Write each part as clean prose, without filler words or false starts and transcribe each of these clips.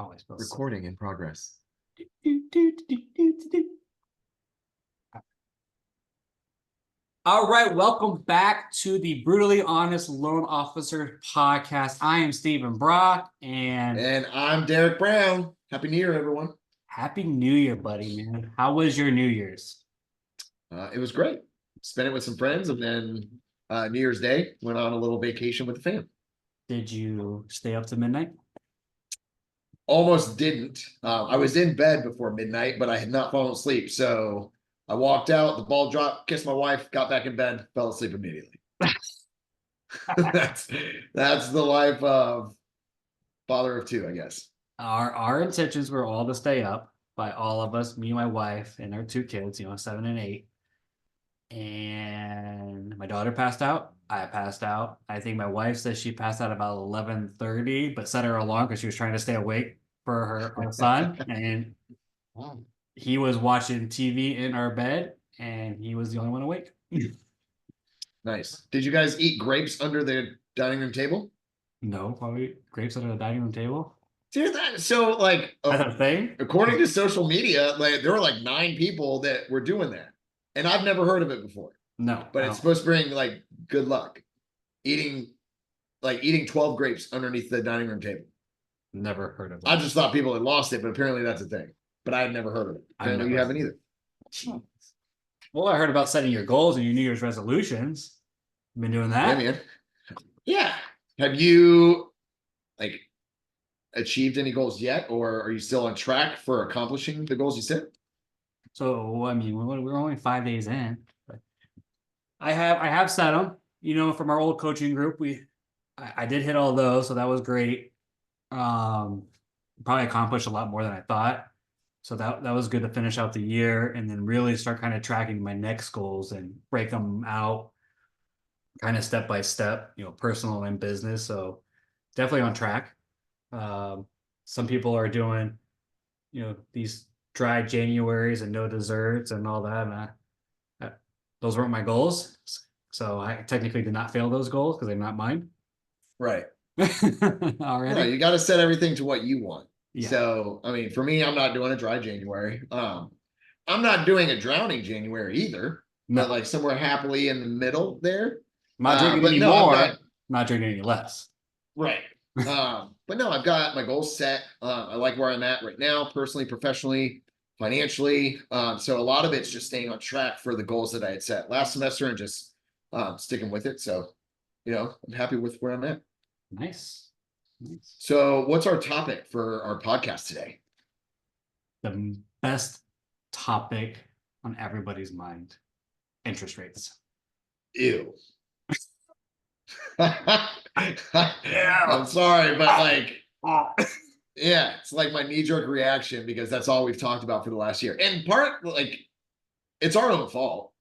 Always feels so. Recording in progress. All right, welcome back to the Brutally Honest Loan Officer Podcast. I am Stephen Brock, And I'm Derek Brown. Happy New Year, everyone. Happy New Year, buddy, man. How was your New Year's? It was great. Spent it with some friends, and then New Year's Day went on a little vacation with the fam. Did you stay up to midnight? Almost didn't. I was in bed before midnight, but I had not fallen asleep. So I walked out, the ball dropped, kissed my wife, got back in bed, fell asleep immediately. that's the life of father of two, I guess. Our intentions were all to stay up by all of us, me, my wife, and our two kids, 7 and 8. And my daughter passed out. I passed out. I think my wife says she passed out about 11:30, but set her alarm because she was trying to stay awake for her son. And he was watching TV in our bed, and he was the only one awake. Nice. Did you guys eat grapes under the dining room table? No, probably grapes under the dining room table. Dude, that's a thing. According to social media, there were 9 people that were doing that, and I've never heard of it before. No, but it's supposed to bring good luck. Eating 12 grapes underneath the dining room table. Never heard of it. I just thought people had lost it, but apparently that's a thing. But I had never heard of it. Apparently you haven't either. Jeez. Well, I heard about setting your goals and your New Year's resolutions. Been doing that? Yeah, man. Yeah. Have you achieved any goals yet, or are you still on track for accomplishing the goals you set? So, I mean, we're only 5 days in, but I have set them. From our old coaching group, I did hit all those, so that was great. Probably accomplished a lot more than I thought. So that was good to finish out the year and then really start kind of tracking my next goals and break them out kind of step by step, personal and business. So definitely on track. Some people are doing, these dry Januaries and no desserts and all that. And those weren't my goals. So I technically did not fail those goals because they're not mine. Right. Already. No, you got to set everything to what you want. Yeah. So, I mean, for me, I'm not doing a dry January. I'm not doing a drowning January either. No. But somewhere happily in the middle there. I'm not drinking any more. I'm not drinking any less. Right. But no, I've got my goals set. I like where I'm at right now, personally, professionally, financially. So a lot of it's just staying on track for the goals that I had set last semester and just sticking with it. So, I'm happy with where I'm at. Nice. So what's our topic for our podcast today? The best topic on everybody's mind: interest rates. Ew. I'm sorry, but yeah, it's my knee-jerk reaction because that's all we've talked about for the last year. And it's our own fault.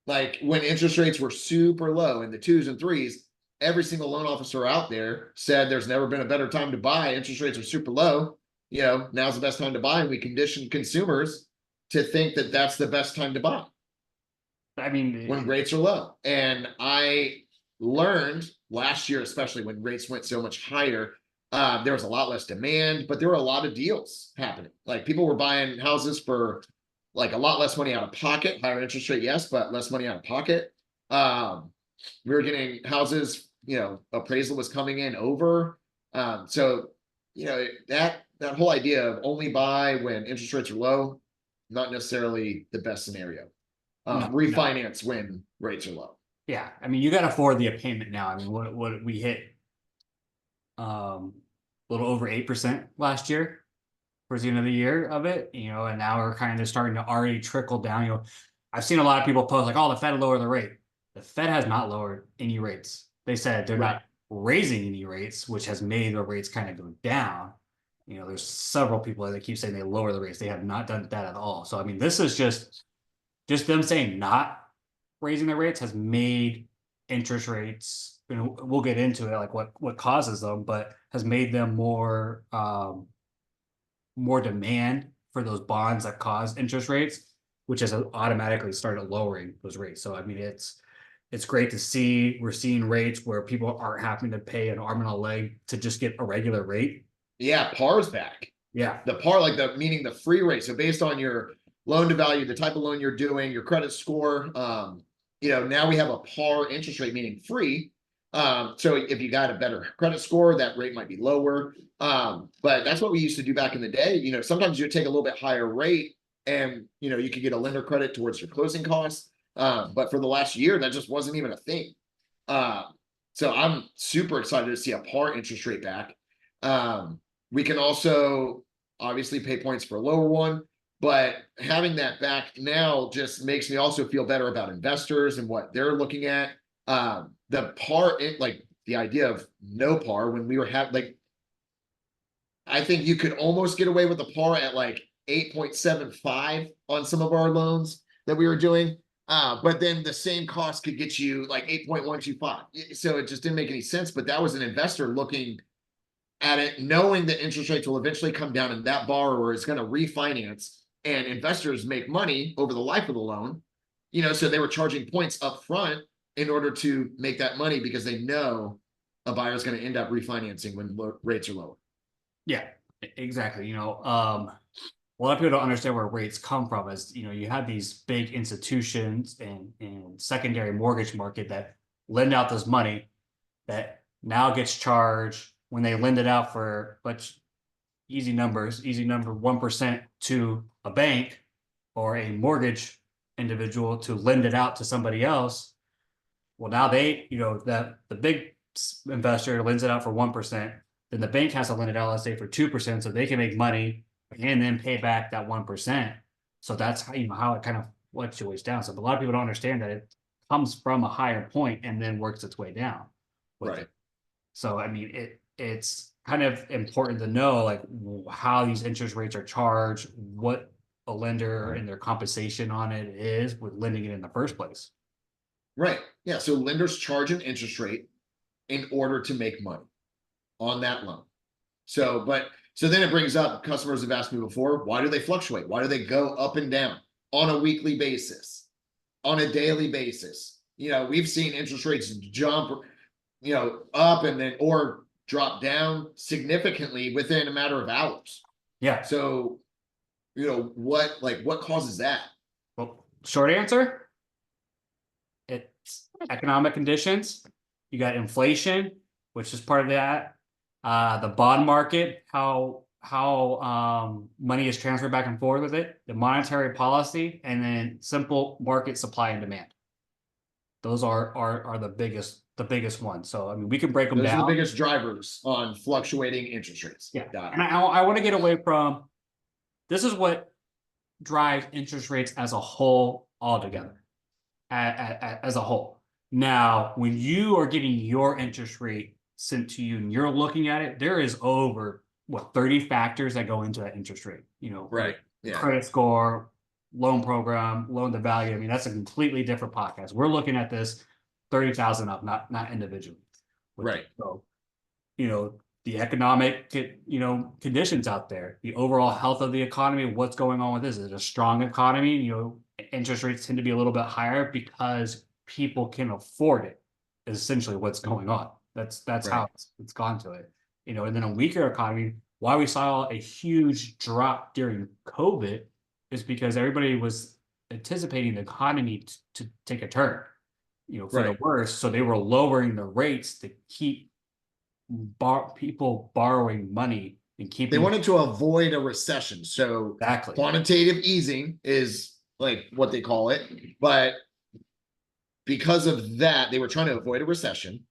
When interest rates were super low in the 2s and 3s, every single loan officer out there said there's never been a better time to buy. Interest rates are super low. Now's the best time to buy. And we condition consumers to think that that's the best time to buy. I mean, when rates are low. And I learned last year, especially when rates went so much higher, there was a lot less demand, but there were a lot of deals happening. People were buying houses for a lot less money out of pocket, higher interest rate, yes, but less money out of pocket. We were getting houses, appraisal was coming in over. So, that whole idea of only buy when interest rates are low, not necessarily the best scenario. Refinance when rates are low. Yeah, I mean, you got to afford the payment now. I mean, what we hit a little over 8% last year towards the end of the year of it, and now we're kind of starting to already trickle down. I've seen a lot of people post oh, the Fed lowered the rate. The Fed has not lowered any rates. They said they're not raising any rates, which has made the rates kind of go down. There's several people that keep saying they lower the rates. They have not done that at all. So, I mean, this is just them saying not raising the rates has made interest rates, we'll get into it, what causes them, but has made them more demand for those bonds that cause interest rates, which has automatically started lowering those rates. So, I mean, it's great to see we're seeing rates where people aren't having to pay an arm and a leg to just get a regular rate. Yeah, par's back. Yeah. The par, like the meaning the free rate. So based on your loan to value, the type of loan you're doing, your credit score, now we have a par interest rate, meaning free. So if you got a better credit score, that rate might be lower. But that's what we used to do back in the day. Sometimes you'd take a little bit higher rate and you could get a lender credit towards your closing costs. But for the last year, that just wasn't even a thing. So I'm super excited to see a par interest rate back. We can also obviously pay points for a lower one, but having that back now just makes me also feel better about investors and what they're looking at. The par, like the idea of no par when we were like, I think you could almost get away with a par at like 8.75 on some of our loans that we were doing. But then the same cost could get you like 8.125. So it just didn't make any sense. But that was an investor looking at it, knowing that interest rates will eventually come down and that borrower is going to refinance, and investors make money over the life of the loan. So they were charging points up front in order to make that money because they know a buyer is going to end up refinancing when rates are lower. Yeah, exactly. A lot of people don't understand where rates come from is, you have these big institutions and secondary mortgage market that lend out this money that now gets charged when they lend it out for, let's easy number 1% to a bank or a mortgage individual to lend it out to somebody else. Well, now that the big investor lends it out for 1%, then the bank has to lend it out, let's say, for 2%, so they can make money and then pay back that 1%. So that's how it kind of fluctuates down. So a lot of people don't understand that it comes from a higher point and then works its way down with Right. it. So I mean, it's kind of important to know like how these interest rates are charged, what a lender and their compensation on it is with lending it in the first place. Right. Yeah. So lenders charge an interest rate in order to make money on that loan. So then it brings up, customers have asked me before, why do they fluctuate? Why do they go up and down on a weekly basis, on a daily basis? We've seen interest rates jump, up and then or drop down significantly within a matter of hours. Yeah. So, what causes that? Well, short answer, it's economic conditions. You got inflation, which is part of that. The bond market, how money is transferred back and forth with it, the monetary policy, and then simple market supply and demand. Those are the biggest ones. So I mean, we can break them Those are the down. biggest drivers on fluctuating interest rates. Yeah, and I want to get away from this is what drives interest rates as a whole altogether, as a whole. Now, when you are getting your interest rate sent to you and you're looking at it, there is over 30 factors that go into that interest rate. Right. Yeah. Credit score, loan program, loan to value. I mean, that's a completely different podcast. We're looking at this 30,000 up, not individually. Right. So, the economic, conditions out there, the overall health of the economy, what's going on with this? Is it a strong economy? Interest rates tend to be a little bit higher because people can afford it, is essentially what's going on. That's Right. how it's gone to it. And then a weaker economy, why we saw a huge drop during COVID is because everybody was anticipating the economy to take a turn, for the Right. worse. So they were lowering the rates to keep people borrowing money and They keeping wanted to avoid a recession. So exactly. quantitative easing is like what they call it. But because of that, they were trying to avoid a recession.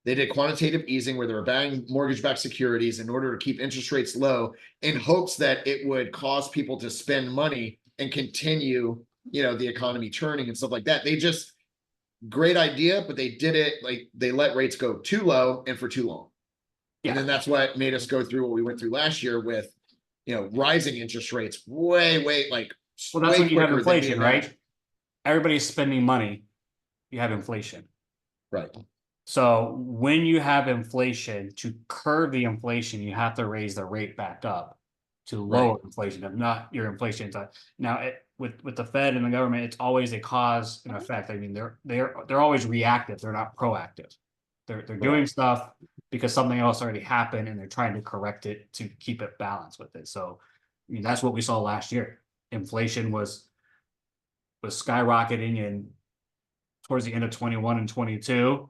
They did quantitative easing where they were buying mortgage-backed securities in order to keep interest rates low in hopes that it would cause people to spend money and continue, the economy turning and stuff like that. They just, great idea, but they did it like they let rates go too low and for too long. Yeah. And then that's what made us go through what we went through last year with, rising interest rates way, like Well, that's way when you have quicker than we inflation, right? imagined. Everybody's spending money. You have inflation. Right. So when you have inflation, to curb the inflation, you have to raise the rate back up to lower inflation. If not, your inflation. Now, with the Fed and the government, it's always a cause and effect. I mean, they're always reactive. They're not proactive. They're doing stuff because something else already happened and they're trying to correct it to keep it balanced with it. So, I mean, that's what we saw last year. Inflation was skyrocketing in towards the end of 21 and 22.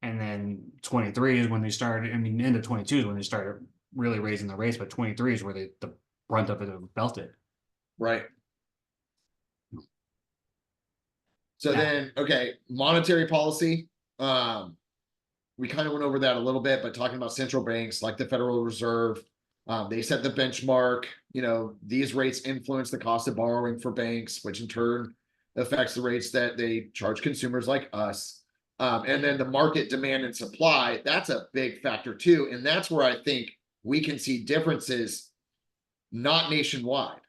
And then 23 is when they started, I mean, end of 22 is when they started really raising the rates, but 23 is where the brunt of it felt it. Right. So Yeah. then, okay, monetary policy. We kind of went over that a little bit, but talking about central banks like the Federal Reserve, they set the benchmark. You know, these rates influence the cost of borrowing for banks, which in turn affects the rates that they charge consumers like us. And then the market demand and supply, that's a big factor too. And that's where I think we can see differences, not nationwide.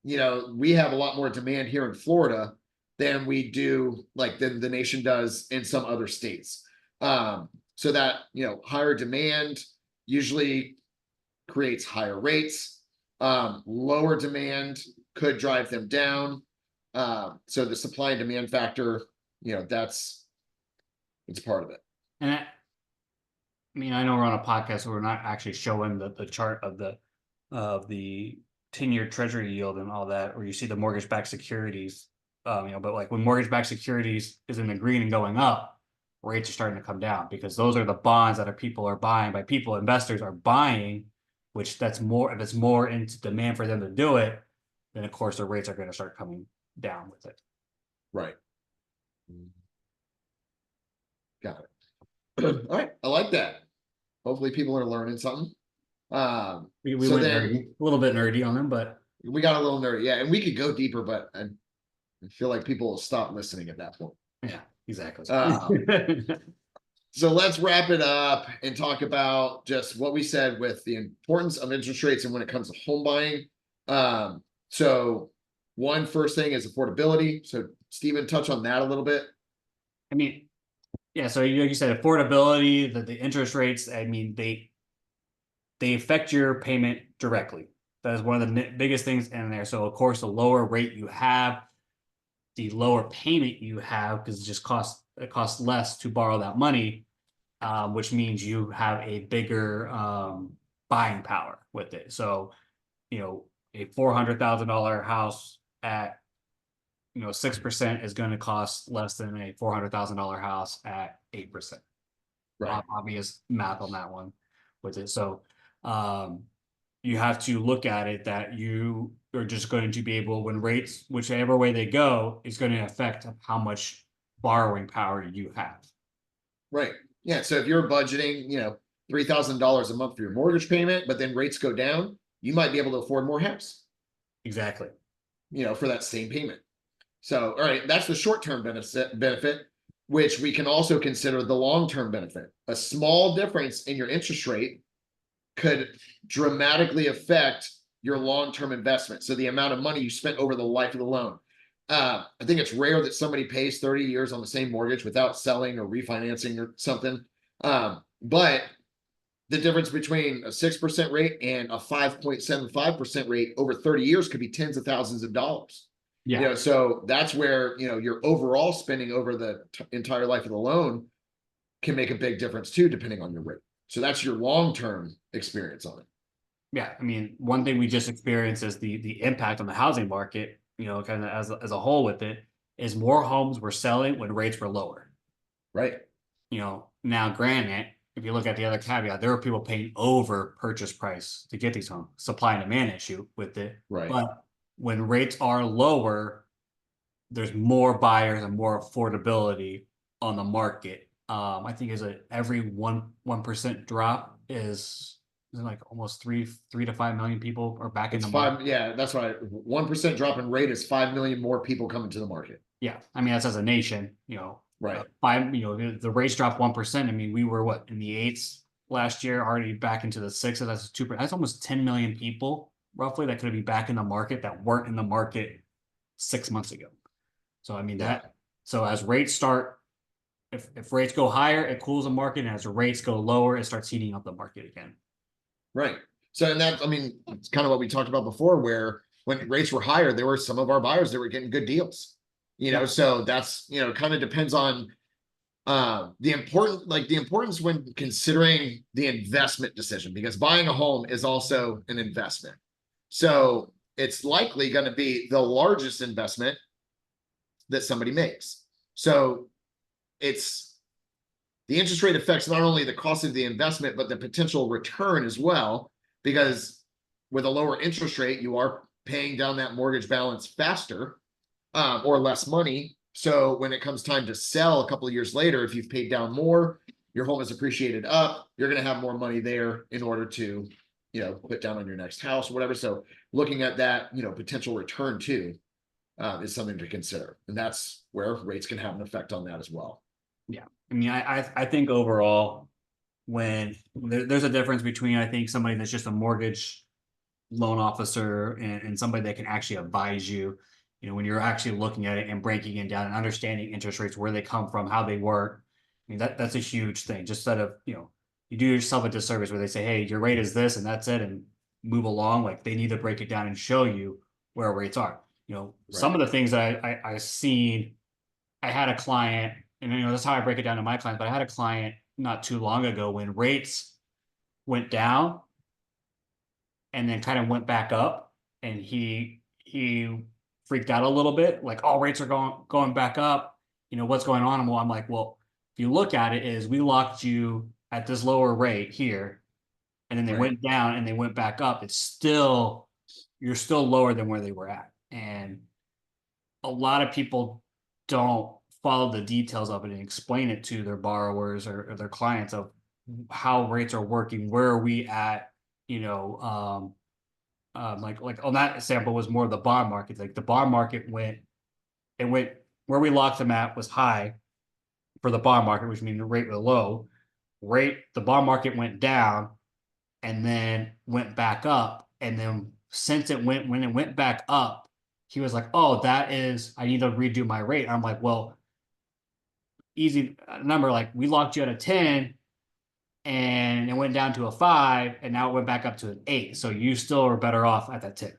You know, we have a lot more demand here in Florida than we do, like than the nation does in some other states. So that, you know, higher demand usually creates higher rates. Lower demand could drive them down. So the supply and demand factor, you know, it's part of it. And I mean, I know we're on a podcast, so we're not actually showing the chart of the 10-year treasury yield and all that, or you see the mortgage-backed securities. You know, but like when mortgage-backed securities is in the green and going up, rates are starting to come down because those are the bonds that people are buying. By people, investors are buying, which that's more, if it's more into demand for them to do it, then of course the rates are going to start coming down with it. Right. Got it. All right. I like that. Hopefully people are learning something. We So went then nerdy, a little bit nerdy on them, but we got a little nerdy. Yeah. And we could go deeper, but I feel like people will stop listening at that point. yeah, exactly. So let's wrap it up and talk about just what we said with the importance of interest rates and when it comes to home buying. So one first thing is affordability. So Stephen, touch on that a little bit. I mean, yeah, so like you said, affordability, the interest rates, I mean, they affect your payment directly. That is one of the biggest things in there. So of course, the lower rate you have, the lower payment you have, because it costs less to borrow that money, which means you have a bigger buying power with it. So, you know, a $400,000 house at 6% is going to cost less than a $400,000 house at 8%. Right. Obvious math on that one with it. So you have to look at it that you are just going to be able, when rates, whichever way they go, is going to affect how much borrowing power you have. Right. Yeah. So if you're budgeting, $3,000 a month for your mortgage payment, but then rates go down, you might be able to afford more house. Exactly. For that same payment. So, all right, that's the short-term benefit, which we can also consider the long-term benefit. A small difference in your interest rate could dramatically affect your long-term investment. So the amount of money you spent over the life of the loan. I think it's rare that somebody pays 30 years on the same mortgage without selling or refinancing or something. But the difference between a 6% rate and a 5.75% rate over 30 years could be tens of thousands of dollars. Yeah. So that's where, your overall spending over the entire life of the loan can make a big difference too, depending on your rate. So that's your long-term experience on it. Yeah. I mean, one thing we just experienced is the impact on the housing market, kind of as a whole with it, is more homes were selling when rates were lower. Right. Now granted, if you look at the other caveat, there are people paying over purchase price to get these homes, supply and demand issue with it. Right. But when rates are lower, there's more buyers and more affordability on the market. I think is every 1% drop is like almost 3 to 5 million people are back in the market. Yeah, that's right. 1% drop in rate is 5 million more people coming to the market. Yeah, I mean that's as a nation, right. The rates dropped 1%. I mean, we were what in the eights last year, already back into the sixes. That's 2%. That's almost 10 million people roughly that could be back in the market that weren't in the market 6 months ago. So I mean so as rates start, if rates go higher, it cools the market, and as rates go lower, it starts heating up the market again. Right. So and that, I mean, it's kind of what we talked about before, where when rates were higher, there were some of our buyers that were getting good deals. So that's, kind of depends on The importance when considering the investment decision, because buying a home is also an investment. So it's likely going to be the largest investment that somebody makes. So it's the interest rate affects not only the cost of the investment, but the potential return as well, because with a lower interest rate, you are paying down that mortgage balance faster, or less money. So when it comes time to sell a couple of years later, if you've paid down more, your home is appreciated up, you're going to have more money there in order to, put down on your next house or whatever. So looking at that, potential return too, is something to consider. And that's where rates can have an effect on that as well. Yeah. I mean, I think overall, when there's a difference between, I think, somebody that's just a mortgage loan officer and somebody that can actually advise you, when you're actually looking at it and breaking it down and understanding interest rates, where they come from, how they work. I mean, that's a huge thing. Just instead of, you do yourself a disservice where they say, hey, your rate is this and that's it, and move along. Like, they need to break it down and show you where rates are. Some of the things that I seen, I had a client, and that's how I break it down to my clients, but I had a client not too long ago when rates went down and then kind of went back up, and he freaked out a little bit, like, all rates are going back up. What's going on? And I'm like, well, if you look at it, is we locked you at this lower rate here, and then they went down and they went back up. You're still lower than where they were at. And a lot of people don't follow the details of it and explain it to their borrowers or their clients of how rates are working. Where are we at? Like on that example was more of the bond market. Like, the bond market went where we locked them at was high for the bond market, which means the rate was low. The bond market went down and then went back up. And then when it went back up, he was like, oh, I need to redo my rate. I'm like, well, easy number. Like, we locked you at a 10 and it went down to a 5, and now it went back up to an 8. So you still are better off at that 10.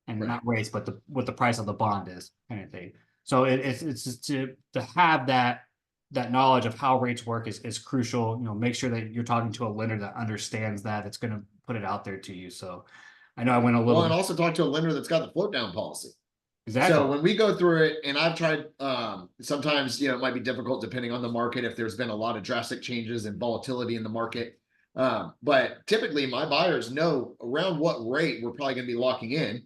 And not rates, but what the price of the bond is, kind of thing. So it's just to have that knowledge of how rates work is crucial. Make sure that you're talking to a lender that understands that, it's going to put it out there to you. So I know I went a little. Well, and also talk to a lender that's got the float down policy. Exactly. So when we go through it, and I've tried, sometimes, it might be difficult depending on the market, if there's been a lot of drastic changes and volatility in the market. But typically my buyers know around what rate we're probably going to be locking in.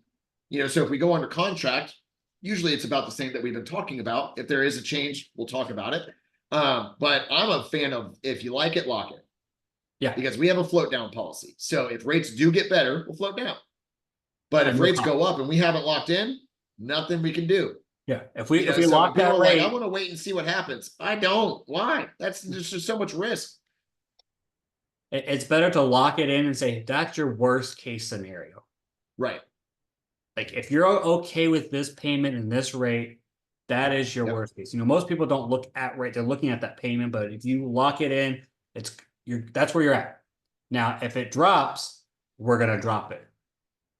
So if we go under contract, usually it's about the same that we've been talking about. If there is a change, we'll talk about it. But I'm a fan of, if you like it, lock it. Yeah. Because we have a float down policy. So if rates do get better, we'll float down. But if rates go up and we haven't locked in, nothing we can do. Yeah. If we lock that rate, rate, I want to wait and see what happens. I don't. Why? There's just so much risk. It's better to lock it in and say that's your worst case scenario. Right. Like, if you're okay with this payment and this rate, that is your worst case. Most people don't look at rate; they're looking at that payment. But if you lock it in, that's where you're at. Now, if it drops, we're gonna drop it.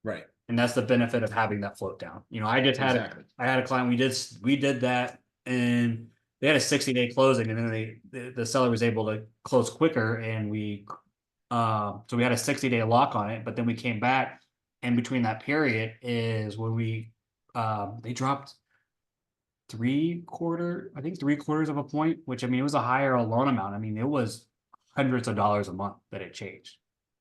Right. And that's the benefit of having that float down. I had a client, we did that, and they had a 60-day closing, and then the seller was able to close quicker, and so we had a 60-day lock on it. But then we came back, and between that period is when they dropped three-quarters of a point, which, I mean, it was a higher loan amount. I mean, it was hundreds of dollars a month that it changed.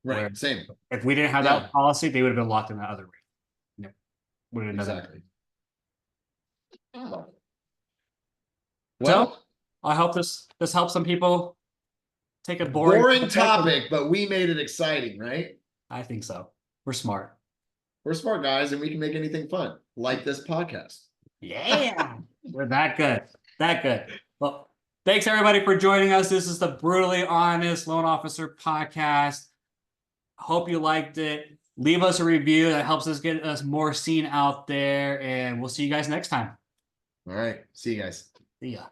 Right. Same. If we didn't have that policy, they would have been locked in that other rate. Exactly. Oh. Well, so I hope this helps some people take a boring topic, but we made it exciting, right? I think so. We're smart. We're smart guys, and we can make anything fun, like this podcast. Yeah, we're that good. That good. Well, thanks everybody for joining us. This is the Brutally Honest Loan Officer Podcast. Hope you liked it. Leave us a review. That helps us get us more seen out there. And we'll see you guys next time. All right. See you guys. See ya.